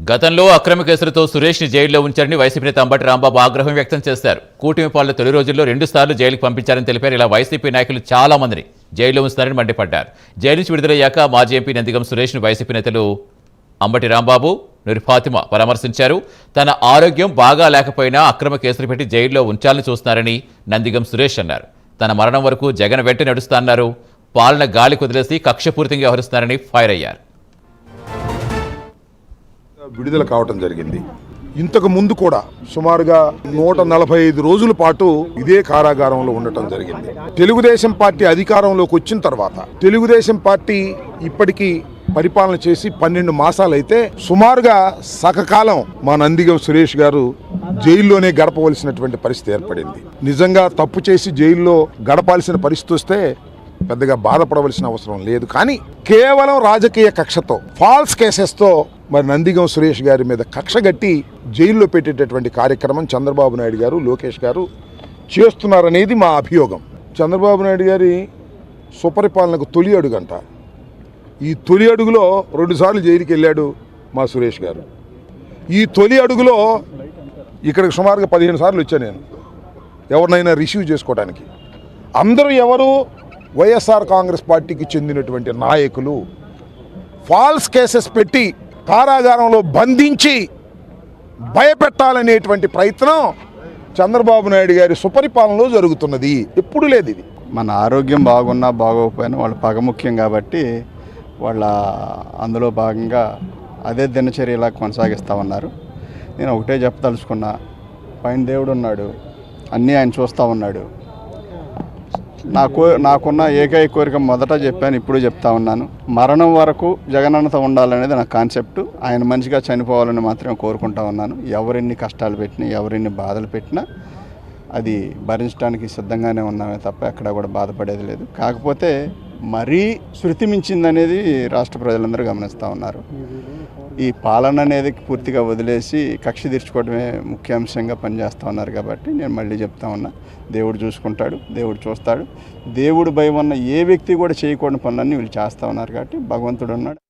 గతంలో అక్రమ కేసులతో సురేష్ని జైల్లో ఉంచారని వైసీపీ నేత అంబటి రాంబాబు ఆగ్రహం వ్యక్తం చేశారు. కూటమి పాలన తొలి రోజుల్లో 2 సార్లు జైలుకు పంపించారని తెలిపారు. ఇలా వైసీపీ నాయకులు చాలా మందిని జైల్లో ఉంచుతారని మండిపడ్డారు. జైలు నుంచి విడుదలయ్యాక మాజీ ఎంపీ నందిగం సురేష్ను వైసీపీ నేతలు అంబటి రాంబాబు, నూరి ఫాతిమా పరామర్శించారు. తన ఆరోగ్యం బాగా లేకపోయినా అక్రమ కేసులు పెట్టి జైల్లో ఉంచాలని చూస్తున్నారని నందిగం సురేష్ అన్నారు. తన మరణం వరకు జగన్ వెంట నడుస్తారన్నారు. పాలన గాలి కుదిలేసి కక్షపూరితంగా వ్యవహరిస్తున్నారని ఫైర్ అయ్యారు. విడుదల కావటం జరిగింది. ఇంతకు ముందు కూడా సుమారుగా 145 రోజుల పాటు ఇదే కారాగారంలో ఉండటం జరిగింది. తెలుగుదేశం పార్టీ అధికారంలోకి వచ్చిన తర్వాత తెలుగుదేశం పార్టీ ఇప్పటికీ పరిపాలన చేసి 12 మాసాలైతే సుమారుగా సగకాలం మా నందిగం సురేష్ గారు జైల్లోనే గడపవలసినటువంటి పరిస్థితి ఏర్పడింది. నిజంగా తప్పు చేసి జైల్లో గడపాల్సిన పరిస్థితి వస్తే పెద్దగా బాధపడవలసిన అవసరం లేదు. కానీ కేవలం రాజకీయ కక్షతో, ఫాల్స్ కేసెస్తో మరి నందిగం సురేష్ గారి మీద కక్ష గట్టి జైల్లో పెట్టేటటువంటి కార్యక్రమం చంద్రబాబు నాయుడు గారు, లోకేష్ గారు చేస్తున్నారనేది మా అభియోగం. చంద్రబాబు నాయుడు గారి సుపరిపాలనకు తొలి అడుగంట. ఈ తొలి అడుగులో 2 సార్లు జైలుకి వెళ్ళాడు మా సురేష్ గారు. ఈ తొలి అడుగులో ఇక్కడికి సుమారుగా 15 సార్లు వచ్చాను నేను ఎవరినైనా రిసీవ్ చేసుకోవడానికి. అందరూ ఎవరు? వైఎస్ఆర్ కాంగ్రెస్ పార్టీకి చెందినటువంటి నాయకులు. ఫాల్స్ కేసెస్ పెట్టి కారాగారంలో బంధించి భయపెట్టాలనేటువంటి ప్రయత్నం చంద్రబాబు నాయుడు గారి సుపరిపాలనలో జరుగుతున్నది. ఎప్పుడు లేదు ఇది. మన ఆరోగ్యం బాగున్నా బాగోకపోయినా వాళ్ళ పగ ముఖ్యం కాబట్టి వాళ్ళ అందులో భాగంగా అదే దినచర్యలా కొనసాగిస్తూ ఉన్నారు. నేను ఒకటే చెప్పదలుచుకున్నా, పైన దేవుడు ఉన్నాడు, అన్నీ ఆయన చూస్తూ ఉన్నాడు. నాకున్న ఏకైక కోరిక మొదట చెప్పాను, ఇప్పుడు చెప్తా ఉన్నాను, మరణం వరకు జగనన్నతో ఉండాలనేది నా కాన్సెప్ట్. ఆయన మంచిగా చనిపోవాలని మాత్రమే కోరుకుంటా ఉన్నాను. ఎవరెన్ని కష్టాలు పెట్టినా, ఎవరెన్ని బాధలు పెట్టినా అది భరించడానికి సిద్ధంగానే ఉన్నామే తప్ప ఎక్కడా కూడా బాధపడేది లేదు. కాకపోతే మరీ శృతి మించిందనేది రాష్ట్ర ప్రజలందరూ గమనిస్తూ ఉన్నారు. ఈ పాలన అనేది పూర్తిగా వదిలేసి కక్ష తీర్చుకోవడమే ముఖ్యాంశంగా పనిచేస్తూ ఉన్నారు. కాబట్టి నేను మళ్ళీ చెప్తా ఉన్నా, దేవుడు చూసుకుంటాడు, దేవుడు చూస్తాడు. దేవుడు భయం ఉన్న ఏ వ్యక్తి కూడా చేయకూడని పనులన్నీ వీళ్ళు చేస్తూ ఉన్నారు. కాబట్టి భగవంతుడు ఉన్నాడు.